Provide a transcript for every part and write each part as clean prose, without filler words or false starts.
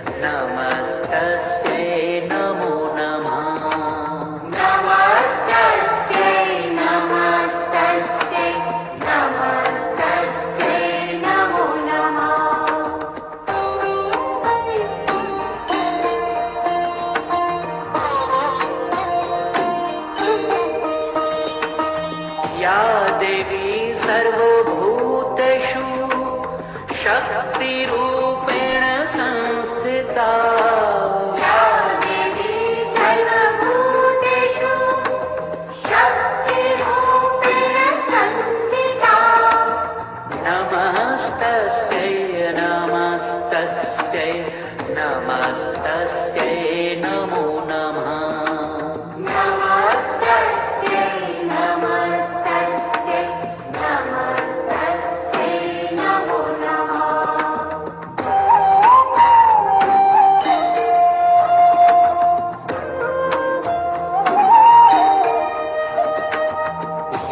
नमस्तस्यै नमो नमः। नमस्तस्यै नमस्तस्यै नमस्तस्यै नमो नमः। या देवी सर्वभूतेषु शक्तिरूपेण संस्थिता। या देवी सर्वभूतेषु शक्तिरूपेण संस्थिता। नमस्तस्यै नमस्तस्यै नमस्तस्यै नमो नमः। नमस्तस्यै नमस्तस्यै नमस्तस्यै नमो नमः।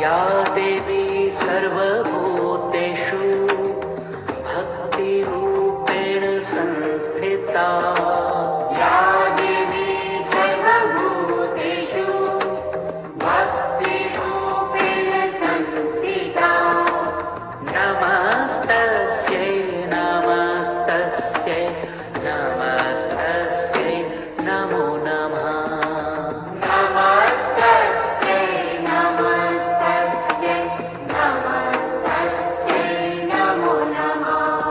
या देवी सर्वभूतेषु भक्तिरूपेण संस्थिता। या देवी सर्वभूतेषु भक्तिरूपेण संस्थिता। नमस्तस्यै नमस्तस्यै नमस्तस्यै नमो नमः। नमस्तस्यै नमस्तस्यै नमस्तस्यै नमो नमः।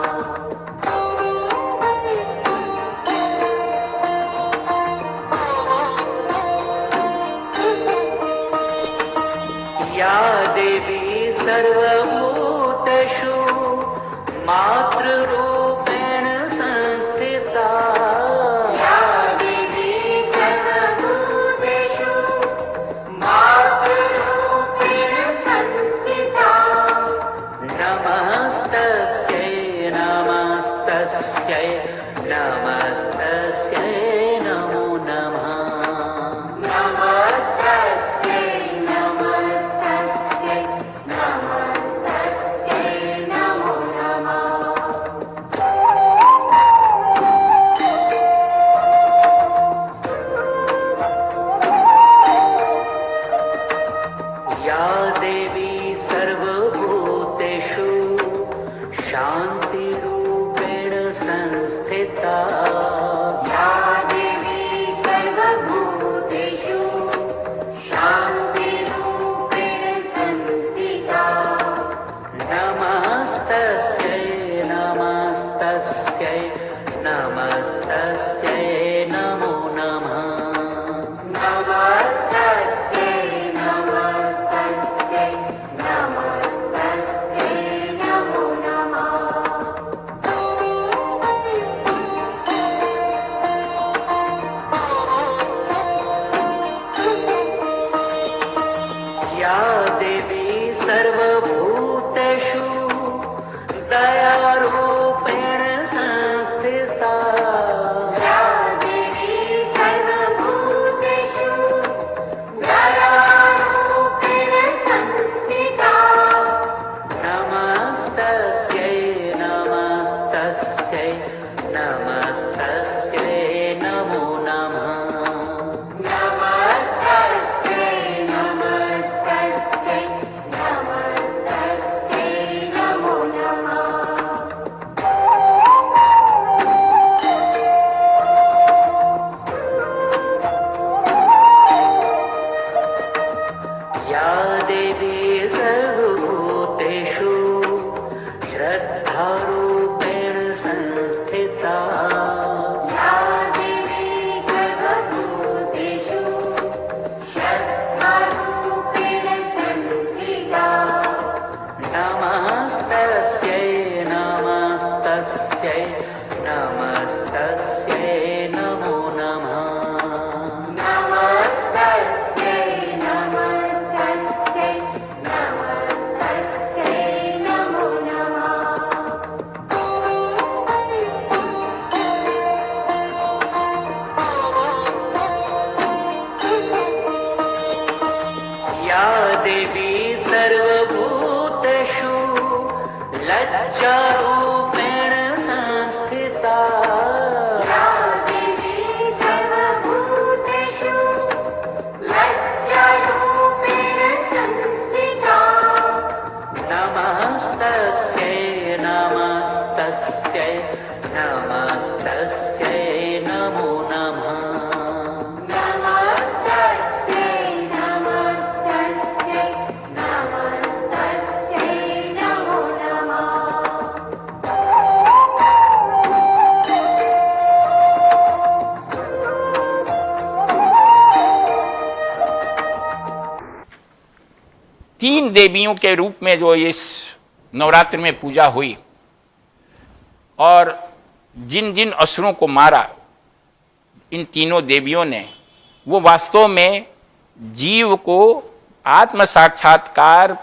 या देवी सर्वभूतेषु मातृरूपेण संस्थिता। या देवी सर्वभूतेषु मातृरूपेण संस्थिता। नमस्तस्यै नमस्तस्यै नमस्तस्यै नमो नमः। नमस्तस्यै नमस्तस्यै नमस्तस्यै नमो नमः। या देवी सर्वभूतेषु शान्तिरूपेण संस्थिता। तीन देवियों के रूप में जो इस नवरात्र में पूजा हुई और जिन जिन असुरों को मारा इन तीनों देवियों ने, वो वास्तव में जीव को आत्म साक्षात्कार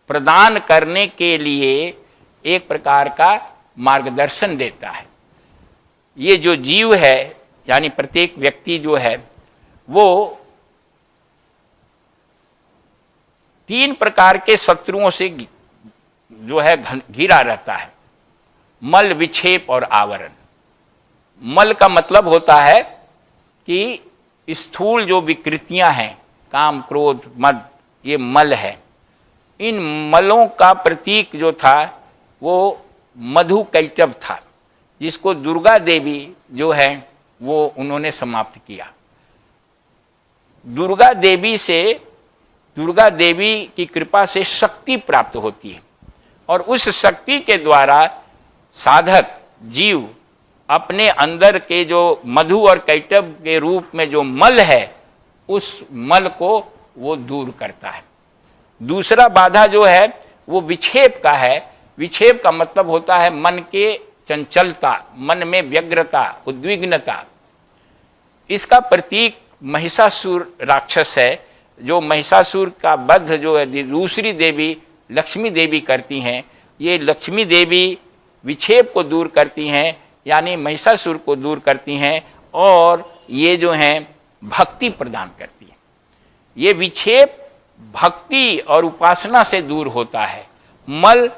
प्रदान करने के लिए एक प्रकार का मार्गदर्शन देता है। ये जो जीव है यानी प्रत्येक व्यक्ति जो है वो तीन प्रकार के शत्रुओं से जो है घिरा रहता है, मल, विक्षेप और आवरण। मल का मतलब होता है कि स्थूल जो विकृतियां हैं, काम, क्रोध, मद, ये मल है। इन मलों का प्रतीक जो था वो मधु कैटभ था, जिसको दुर्गा देवी जो है वो उन्होंने समाप्त किया। दुर्गा देवी की कृपा से शक्ति प्राप्त होती है और उस शक्ति के द्वारा साधक जीव अपने अंदर के जो मधु और कैटभ के रूप में जो मल है उस मल को वो दूर करता है। दूसरा बाधा जो है वो विक्षेप का है। विक्षेप का मतलब होता है मन के चंचलता, मन में व्यग्रता, उद्विग्नता। इसका प्रतीक महिषासुर राक्षस है, जो महिषासुर का वध जो है दूसरी देवी लक्ष्मी देवी करती हैं। ये लक्ष्मी देवी विक्षेप को दूर करती हैं, यानी महिषासुर को दूर करती हैं, और ये जो हैं भक्ति प्रदान करती हैं। ये विक्षेप भक्ति और उपासना से दूर होता है, मल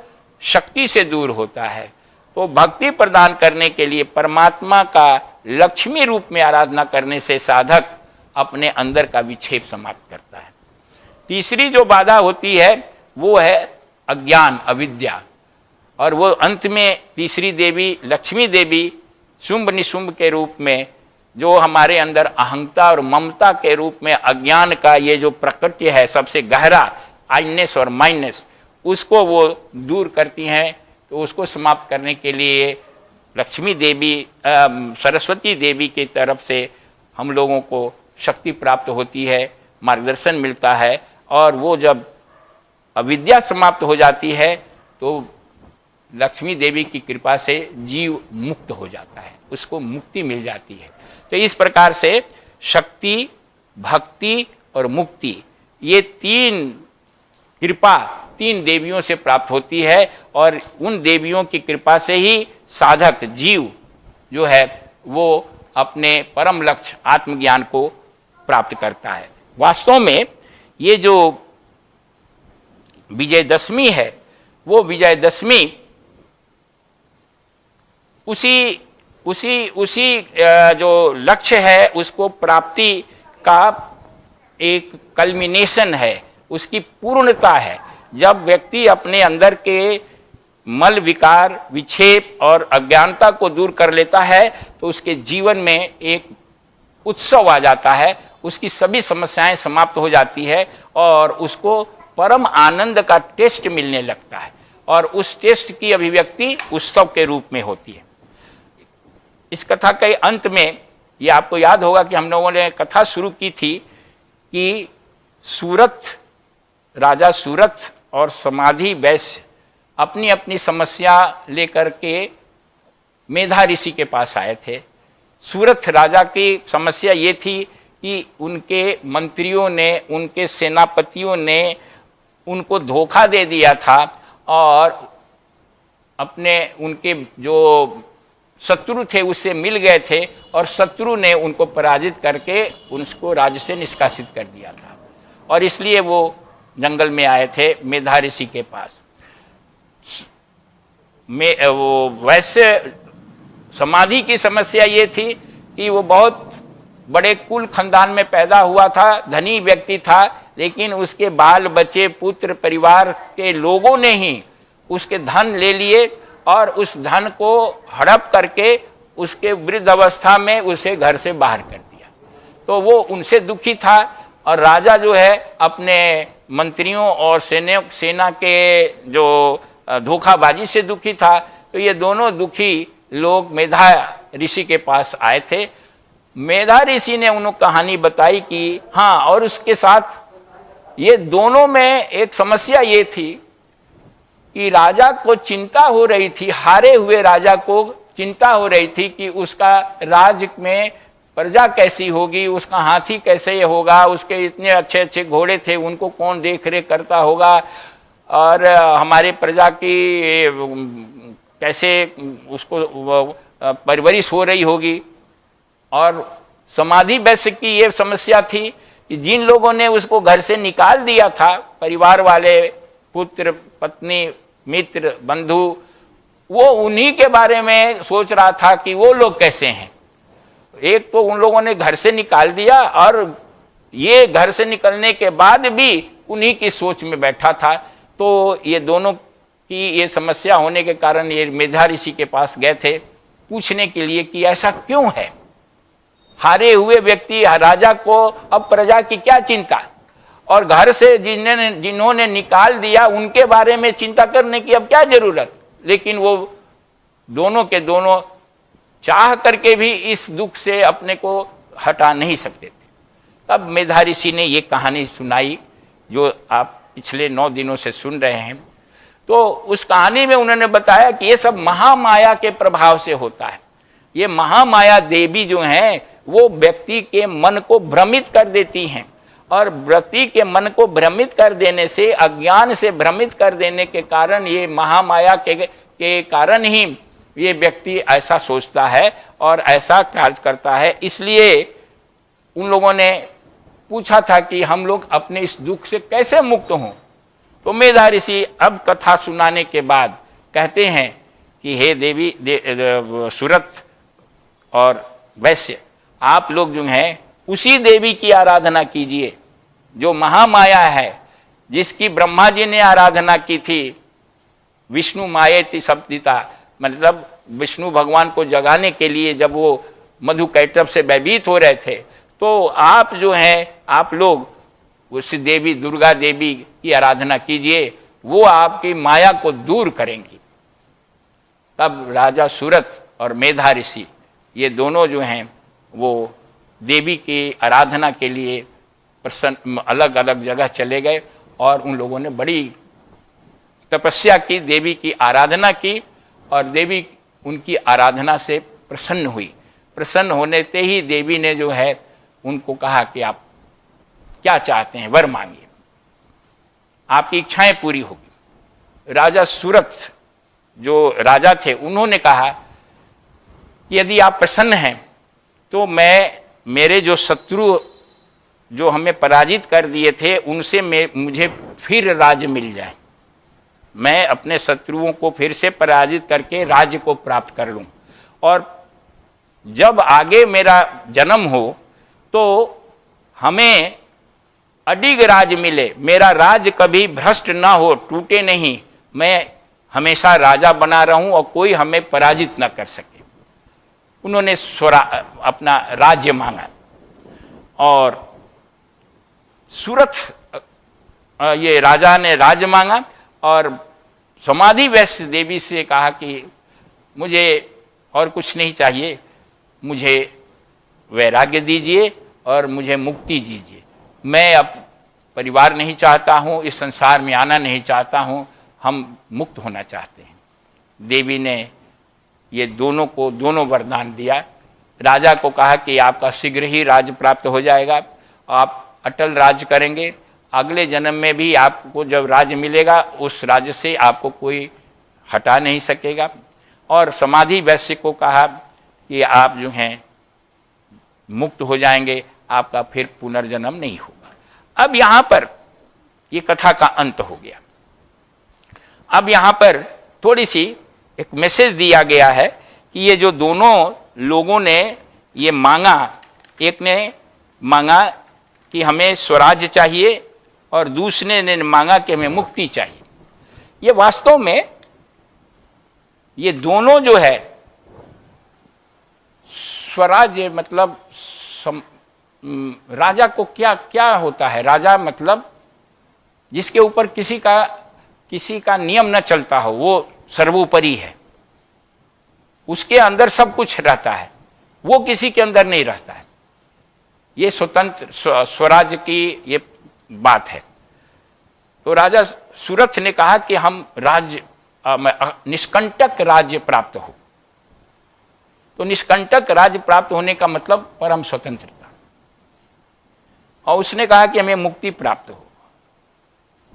शक्ति से दूर होता है। तो भक्ति प्रदान करने के लिए परमात्मा का लक्ष्मी रूप में आराधना करने से साधक अपने अंदर का विक्षेप समाप्त करता है। तीसरी जो बाधा होती है वो है अज्ञान, अविद्या, और वो अंत में तीसरी देवी लक्ष्मी देवी शुंभ निशुंभ के रूप में जो हमारे अंदर अहंता और ममता के रूप में अज्ञान का ये जो प्रकृति है सबसे गहरा आइनेस और माइनस, उसको वो दूर करती हैं। तो उसको समाप्त करने के लिए लक्ष्मी देवी सरस्वती देवी की तरफ से हम लोगों को शक्ति प्राप्त होती है, मार्गदर्शन मिलता है, और वो जब अविद्या समाप्त हो जाती है तो लक्ष्मी देवी की कृपा से जीव मुक्त हो जाता है, उसको मुक्ति मिल जाती है। तो इस प्रकार से शक्ति, भक्ति और मुक्ति, ये तीन कृपा तीन देवियों से प्राप्त होती है, और उन देवियों की कृपा से ही साधक जीव जो है वो अपने परम लक्ष्य आत्मज्ञान को प्राप्त करता है। वास्तव में ये जो विजयदशमी है वो विजयदशमी उसी जो लक्ष्य है उसको प्राप्ति का एक कल्मिनेशन है, उसकी पूर्णता है। जब व्यक्ति अपने अंदर के मल, विकार, विक्षेप और अज्ञानता को दूर कर लेता है तो उसके जीवन में एक उत्सव आ जाता है, उसकी सभी समस्याएं समाप्त हो जाती है और उसको परम आनंद का टेस्ट मिलने लगता है, और उस टेस्ट की अभिव्यक्ति उत्सव के रूप में होती है। इस कथा के अंत में ये आपको याद होगा कि हम लोगों ने कथा शुरू की थी कि राजा सूरत और समाधि वैश्य अपनी अपनी समस्या लेकर के मेधा ऋषि के पास आए थे। सूरत राजा की समस्या ये थी कि उनके मंत्रियों ने, उनके सेनापतियों ने उनको धोखा दे दिया था, और उनके जो शत्रु थे उससे मिल गए थे, और शत्रु ने उनको पराजित करके उनको राज्य से निष्कासित कर दिया था, और इसलिए वो जंगल में आए थे मेधा ऋषि के पास। वो वैसे समाधि की समस्या ये थी कि वो बहुत बड़े कुल खानदान में पैदा हुआ था, धनी व्यक्ति था, लेकिन उसके बाल बच्चे, पुत्र, परिवार के लोगों ने ही उसके धन ले लिए और उस धन को हड़प करके उसके वृद्ध अवस्था में उसे घर से बाहर कर दिया। तो वो उनसे दुखी था, और राजा जो है अपने मंत्रियों और सेना के जो धोखाबाजी से दुखी था। तो ये दोनों दुखी लोग मेधा ऋषि के पास आए थे। मेधा ऋषि ने उन्हें कहानी बताई कि हाँ, और उसके साथ ये दोनों में एक समस्या ये थी कि राजा को चिंता हो रही थी, हारे हुए राजा को चिंता हो रही थी कि उसका राज में प्रजा कैसी होगी, उसका हाथी कैसे होगा, उसके इतने अच्छे अच्छे घोड़े थे उनको कौन देख रेख करता होगा, और हमारे प्रजा की कैसे उसको परवरिश हो रही होगी। और समाधि वैश्य की ये समस्या थी कि जिन लोगों ने उसको घर से निकाल दिया था, परिवार वाले, पुत्र, पत्नी, मित्र, बंधु, वो उन्हीं के बारे में सोच रहा था कि वो लोग कैसे हैं। एक तो उन लोगों ने घर से निकाल दिया, और ये घर से निकलने के बाद भी उन्हीं की सोच में बैठा था। तो ये दोनों की ये समस्या होने के कारण ये मेधा ऋषि के पास गए थे पूछने के लिए कि ऐसा क्यों है, हारे हुए व्यक्ति राजा को अब प्रजा की क्या चिंता, और घर से जिन्होंने निकाल दिया उनके बारे में चिंता करने की अब क्या जरूरत। लेकिन वो दोनों के दोनों चाह करके भी इस दुख से अपने को हटा नहीं सकते थे। तब मेधा ऋषि ने ये कहानी सुनाई जो आप पिछले 9 दिनों से सुन रहे हैं। तो उस कहानी में उन्होंने बताया कि ये सब महामाया के प्रभाव से होता है। ये महामाया देवी जो हैं वो व्यक्ति के मन को भ्रमित कर देती हैं, और व्यक्ति के मन को भ्रमित कर देने से, अज्ञान से भ्रमित कर देने के कारण, ये महामाया के कारण ही ये व्यक्ति ऐसा सोचता है और ऐसा कार्य करता है। इसलिए उन लोगों ने पूछा था कि हम लोग अपने इस दुख से कैसे मुक्त हों। तो मेधा ऋषि अब कथा सुनाने के बाद कहते हैं कि हे देवी सुरथ और वैश्य, आप लोग जो हैं उसी देवी की आराधना कीजिए जो महामाया है, जिसकी ब्रह्मा जी ने आराधना की थी। विष्णु मायेति सप्तिता, मतलब विष्णु भगवान को जगाने के लिए जब वो मधु कैटभ से भयभीत हो रहे थे, तो आप जो हैं, आप लोग उस देवी दुर्गा देवी की आराधना कीजिए, वो आपकी माया को दूर करेंगी। तब राजा सुरथ और मेधा ऋषि ये दोनों जो हैं वो देवी की आराधना के लिए प्रसन्न अलग अलग जगह चले गए, और उन लोगों ने बड़ी तपस्या की, देवी की आराधना की, और देवी उनकी आराधना से प्रसन्न हुई। प्रसन्न होने ते ही देवी ने जो है उनको कहा कि आप क्या चाहते हैं, वर मांगिए, आपकी इच्छाएं पूरी होगी। राजा सुरथ जो राजा थे उन्होंने कहा कि यदि आप प्रसन्न हैं तो मेरे जो शत्रु जो हमें पराजित कर दिए थे उनसे मुझे फिर राज्य मिल जाए, मैं अपने शत्रुओं को फिर से पराजित करके राज्य को प्राप्त कर लूं, और जब आगे मेरा जन्म हो तो हमें अडिग राज मिले, मेरा राज कभी भ्रष्ट ना हो, टूटे नहीं, मैं हमेशा राजा बना रहूं और कोई हमें पराजित ना कर सके। उन्होंने अपना राज्य मांगा, और सुरथ ये राजा ने राज्य मांगा, और समाधि वैश्य देवी से कहा कि मुझे और कुछ नहीं चाहिए, मुझे वैराग्य दीजिए और मुझे मुक्ति दीजिए, मैं अब परिवार नहीं चाहता हूँ, इस संसार में आना नहीं चाहता हूँ, हम मुक्त होना चाहते हैं। देवी ने ये दोनों को दोनों वरदान दिया। राजा को कहा कि आपका शीघ्र ही राज्य प्राप्त हो जाएगा, आप अटल राज्य करेंगे, अगले जन्म में भी आपको जब राज्य मिलेगा उस राज्य से आपको कोई हटा नहीं सकेगा। और समाधि वैश्य को कहा कि आप जो हैं मुक्त हो जाएंगे, आपका फिर पुनर्जन्म नहीं होगा। अब यहाँ पर ये कथा का अंत हो गया। अब यहाँ पर थोड़ी सी एक मैसेज दिया गया है कि ये जो दोनों लोगों ने ये मांगा, एक ने मांगा कि हमें स्वराज्य चाहिए और दूसरे ने मांगा कि हमें मुक्ति चाहिए। ये वास्तव में ये दोनों जो है, स्वराज्य मतलब राजा को क्या क्या होता है, राजा मतलब जिसके ऊपर किसी का नियम न चलता हो, वो सर्वोपरि है, उसके अंदर सब कुछ रहता है, वो किसी के अंदर नहीं रहता है। ये स्वतंत्र स्वराज्य की ये बात है। तो राजा सुरथ ने कहा कि हम राज्य निष्कंटक राज्य प्राप्त हो। तो निष्कंटक राज्य प्राप्त होने का मतलब परम स्वतंत्रता, और उसने कहा कि हमें मुक्ति प्राप्त हो।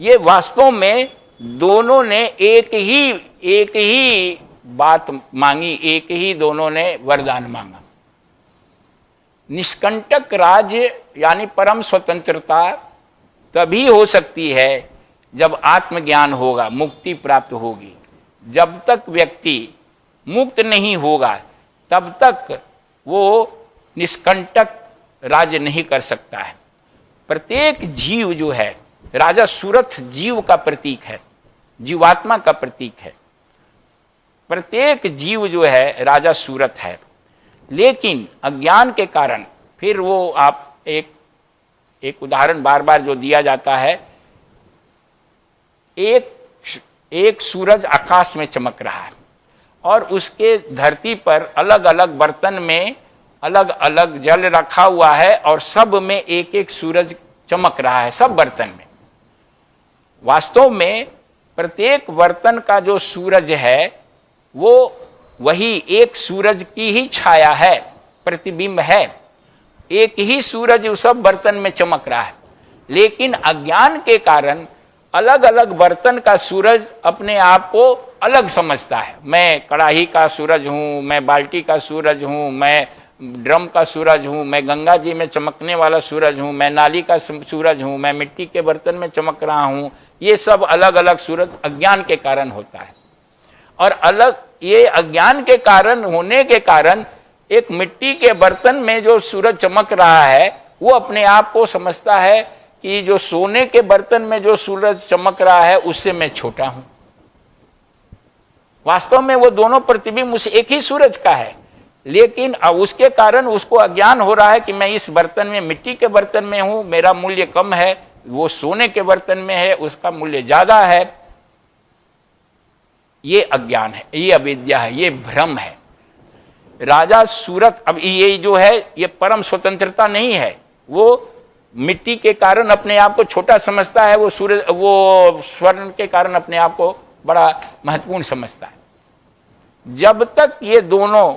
ये वास्तव में दोनों ने एक ही बात मांगी, एक ही दोनों ने वरदान मांगा। निष्कंटक राज्य यानी परम स्वतंत्रता तभी हो सकती है जब आत्मज्ञान होगा, मुक्ति प्राप्त होगी। जब तक व्यक्ति मुक्त नहीं होगा तब तक वो निष्कंटक राज्य नहीं कर सकता है। प्रत्येक जीव जो है, राजा सुरथ जीव का प्रतीक है, जीवात्मा का प्रतीक है। प्रत्येक जीव जो है राजा सुरथ है, लेकिन अज्ञान के कारण फिर वो आप एक उदाहरण बार बार जो दिया जाता है, एक सूरज आकाश में चमक रहा है और उसके धरती पर अलग अलग बर्तन में अलग अलग जल रखा हुआ है और सब में एक एक सूरज चमक रहा है, सब बर्तन में। वास्तव में प्रत्येक बर्तन का जो सूरज है वो वही एक सूरज की ही छाया है, प्रतिबिंब है। एक ही सूरज उस सब बर्तन में चमक रहा है, लेकिन अज्ञान के कारण अलग अलग बर्तन का सूरज अपने आप को अलग समझता है। मैं कढ़ाई का सूरज हूँ, मैं बाल्टी का सूरज हूँ, मैं ड्रम का सूरज हूँ, मैं गंगा जी में चमकने वाला सूरज हूँ, मैं नाली का सूरज हूँ, मैं मिट्टी के बर्तन में चमक रहा हूँ। ये सब अलग अलग सूरज अज्ञान के कारण होता है। और अलग ये अज्ञान के कारण होने के कारण एक मिट्टी के बर्तन में जो सूरज चमक रहा है वो अपने आप को समझता है कि जो सोने के बर्तन में जो सूरज चमक रहा है उससे मैं छोटा हूं। वास्तव में वो दोनों प्रतिबिंब उस एक ही सूरज का है, लेकिन अब उसके कारण उसको अज्ञान हो रहा है कि मैं इस बर्तन में, मिट्टी के बर्तन में हूं, मेरा मूल्य कम है, वो सोने के बर्तन में है, उसका मूल्य ज्यादा है। ये अज्ञान है, ये अविद्या है, ये भ्रम है। राजा सूरथ, अब ये जो है ये परम स्वतंत्रता नहीं है, वो मिट्टी के कारण अपने आप को छोटा समझता है, वो सूरज, वो स्वर्ण के कारण अपने आप को बड़ा महत्वपूर्ण समझता है। जब तक ये दोनों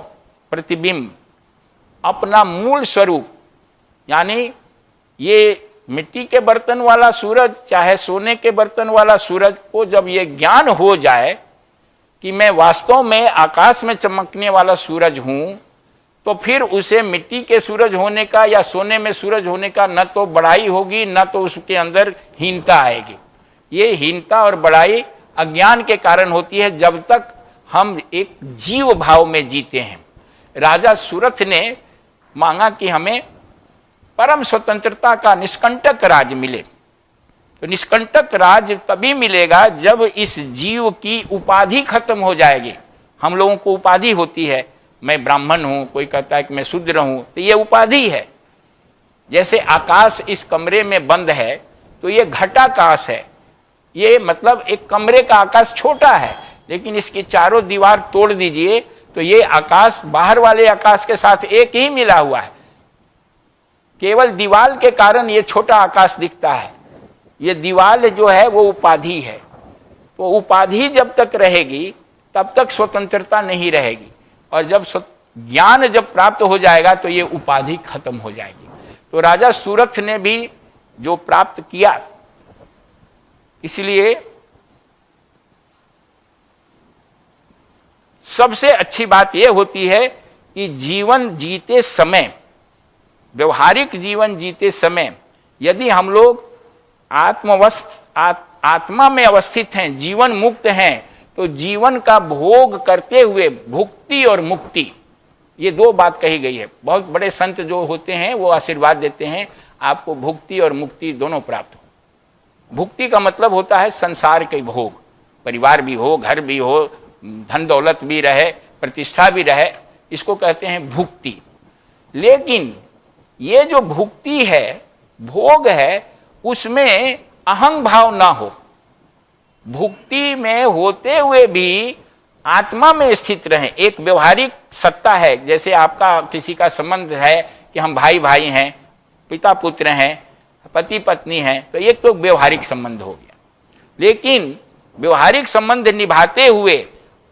प्रतिबिंब अपना मूल स्वरूप, यानी ये मिट्टी के बर्तन वाला सूरज चाहे सोने के बर्तन वाला सूरज को जब ये ज्ञान हो जाए कि मैं वास्तव में आकाश में चमकने वाला सूरज हूं, तो फिर उसे मिट्टी के सूरज होने का या सोने में सूरज होने का न तो बड़ाई होगी, न तो उसके अंदर हीनता आएगी। ये हीनता और बड़ाई अज्ञान के कारण होती है, जब तक हम एक जीव भाव में जीते हैं। राजा सूरथ ने मांगा कि हमें परम स्वतंत्रता का निष्कंटक राज्य मिले। तो निष्कंटक राज्य तभी मिलेगा जब इस जीव की उपाधि खत्म हो जाएगी। हम लोगों को उपाधि होती है, मैं ब्राह्मण हूं, कोई कहता है कि मैं शूद्र हूं, तो ये उपाधि है। जैसे आकाश इस कमरे में बंद है तो ये घटाकाश है, ये मतलब एक कमरे का आकाश छोटा है, लेकिन इसकी चारों दीवार तोड़ दीजिए तो ये आकाश बाहर वाले आकाश के साथ एक ही मिला हुआ है। केवल दीवार के कारण ये छोटा आकाश दिखता है। ये दीवार जो है वो उपाधि है। तो उपाधि जब तक रहेगी तब तक स्वतंत्रता नहीं रहेगी, और जब ज्ञान जब प्राप्त हो जाएगा तो ये उपाधि खत्म हो जाएगी। तो राजा सूरथ ने भी जो प्राप्त किया, इसलिए सबसे अच्छी बात यह होती है कि जीवन जीते समय, व्यवहारिक जीवन जीते समय यदि हम लोग आत्मा में अवस्थित हैं, जीवन मुक्त हैं, तो जीवन का भोग करते हुए भुक्ति और मुक्ति, ये दो बात कही गई है। बहुत बड़े संत जो होते हैं वो आशीर्वाद देते हैं आपको भुक्ति और मुक्ति दोनों प्राप्त हो। भुक्ति का मतलब होता है संसार के भोग, परिवार भी हो, घर भी हो, धन दौलत भी रहे, प्रतिष्ठा भी रहे, इसको कहते हैं भुक्ति। लेकिन ये जो भुक्ति है, भोग है, उसमें अहंग भाव ना हो। भुक्ति में होते हुए भी आत्मा में स्थित रहें। एक व्यवहारिक सत्ता है, जैसे आपका किसी का संबंध है कि हम भाई भाई हैं, पिता पुत्र हैं, पति पत्नी हैं, तो एक तो व्यवहारिक संबंध हो गया। लेकिन व्यवहारिक संबंध निभाते हुए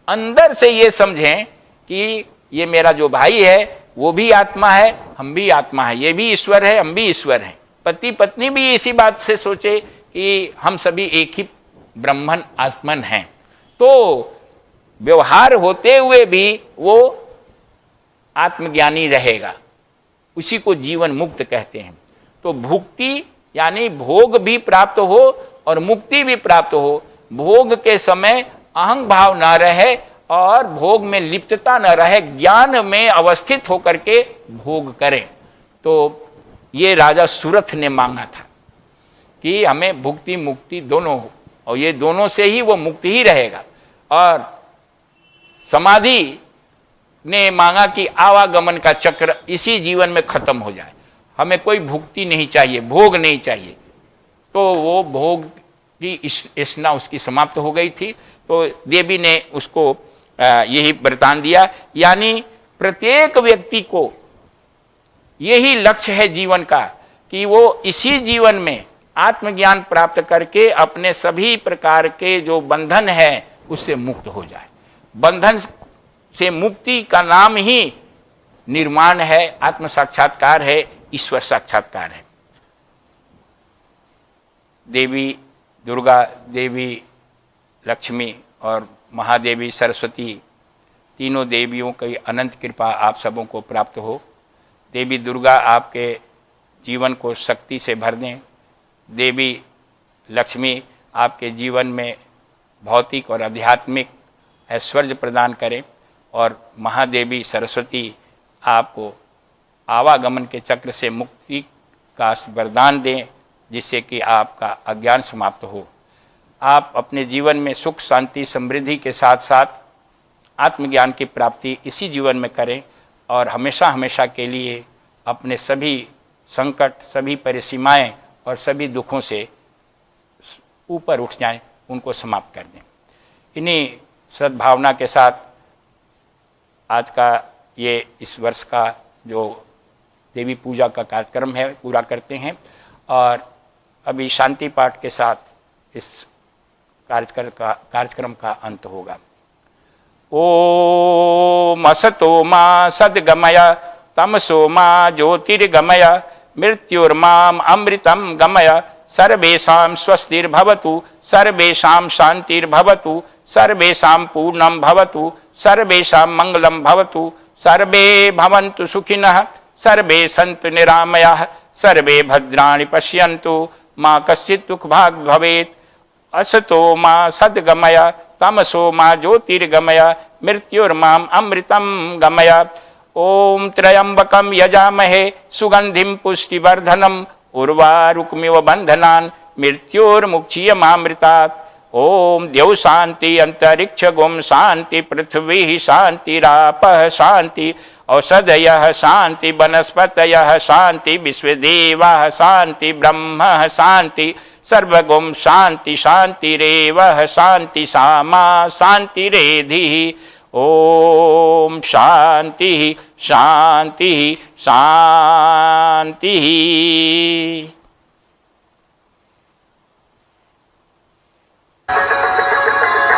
अंदर से ये समझें कि ये मेरा जो भाई है वो भी आत्मा है, हम भी आत्मा है, ये भी ईश्वर है, हम भी ईश्वर हैं। पति पत्नी भी इसी बात से सोचे कि हम सभी एक ही ब्रह्मन आत्मन हैं। तो व्यवहार होते हुए भी वो आत्मज्ञानी रहेगा, उसी को जीवन मुक्त कहते हैं। तो भुक्ति यानी भोग भी प्राप्त हो और मुक्ति भी प्राप्त हो। भोग के समय अहंग भाव ना रहे और भोग में लिप्तता न रहे, ज्ञान में अवस्थित होकर के भोग करें। तो ये राजा सुरथ ने मांगा था कि हमें भुक्ति मुक्ति दोनों हो, और ये दोनों से ही वो मुक्त ही रहेगा। और समाधि ने मांगा कि आवागमन का चक्र इसी जीवन में खत्म हो जाए, हमें कोई भुक्ति नहीं चाहिए, भोग नहीं चाहिए। तो वो भोग की इच्छा उसकी समाप्त हो गई थी। तो देवी ने उसको यही वरदान दिया, यानी प्रत्येक व्यक्ति को यही लक्ष्य है जीवन का कि वो इसी जीवन में आत्मज्ञान प्राप्त करके अपने सभी प्रकार के जो बंधन है उससे मुक्त हो जाए। बंधन से मुक्ति का नाम ही निर्माण है, आत्म साक्षात्कार है, ईश्वर साक्षात्कार है। देवी दुर्गा, देवी लक्ष्मी और महादेवी सरस्वती, तीनों देवियों की अनंत कृपा आप सबों को प्राप्त हो। देवी दुर्गा आपके जीवन को शक्ति से भर दें। देवी लक्ष्मी आपके जीवन में भौतिक और आध्यात्मिक ऐश्वर्य प्रदान करें। और महादेवी सरस्वती आपको आवागमन के चक्र से मुक्ति का वरदान दें, जिससे कि आपका अज्ञान समाप्त हो। आप अपने जीवन में सुख शांति समृद्धि के साथ साथ आत्मज्ञान की प्राप्ति इसी जीवन में करें और हमेशा हमेशा के लिए अपने सभी संकट, सभी परिसीमाएं और सभी दुखों से ऊपर उठ जाएं, उनको समाप्त कर दें। इन्हीं सद्भावना के साथ आज का ये इस वर्ष का जो देवी पूजा का कार्यक्रम है पूरा करते हैं। और अभी शांति पाठ के साथ इस कार्यक्रम का अंत होगा। ओम असतो मा सद्गमय तमसो मा ज्योतिर्गमय मृत्युर्माम अमृतम गमय सर्वेषां स्वस्तिर्भवतु सर्वेषां शांतिर्भवतु सर्वेषां पूर्णं भवतु सर्वेषां मंगलं भवतु सर्वे भवन्तु सुखिनः सर्वे सन्तु निरामयाः सर्वे भद्राणि पश्यन्तु मा कश्चित् दुःखभाग् भवेत्। असतो मा सद्गमय तमसो मा ज्योतिर्गमय मृत्युर्माम अमृतं गमय। ओम त्र्यंबकं यजामहे सुगंधिं पुष्टिवर्धनम् उर्वारुकमिव बन्धनान् मृत्योर्मुक्षीयमामृतात्। ओम द्यौ शांति अंतरिक्ष गुम शांति पृथ्वी शांतिरापः शांति औषधयः शांति वनस्पतयः शांति विश्वदेवाः शांति ब्रह्म शांति सर्वगुम शांति शांतिरेवः शांति सामा शांतिरेधिः। ओम शांति शांति शांति।